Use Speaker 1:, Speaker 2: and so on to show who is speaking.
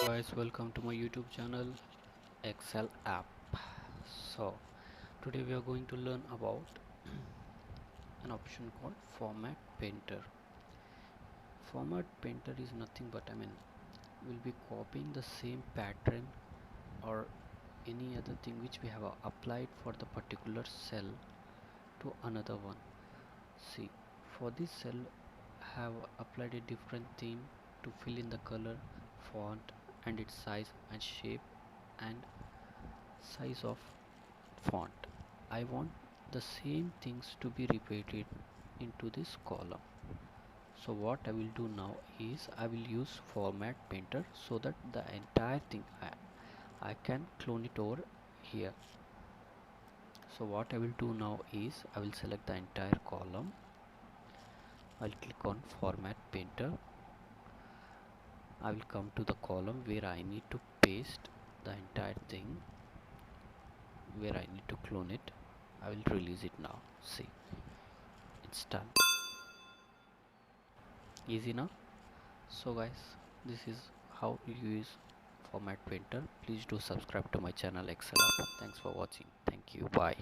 Speaker 1: Guys, welcome to my YouTube channel Excel app. So today we are going to learn about an option called format painter. Format painter is nothing but we'll be copying the same pattern or any other thing which we have applied for the particular cell to another one. See, for this cell have applied a different theme to fill in the color, font and its size and shape and size of font. I want the same things to be repeated into this column. So what I will do now is I will use format painter so that the entire thing I can clone it over here. So what I will do now is I will select the entire column. I'll click on format painter. I will come to the column where I need to paste the entire thing, where I need to clone it. I will release it now. See, it's done. Easy now. So guys, this is how you use format painter. Please do subscribe to my channel Excel. Thanks for watching. Thank you. Bye.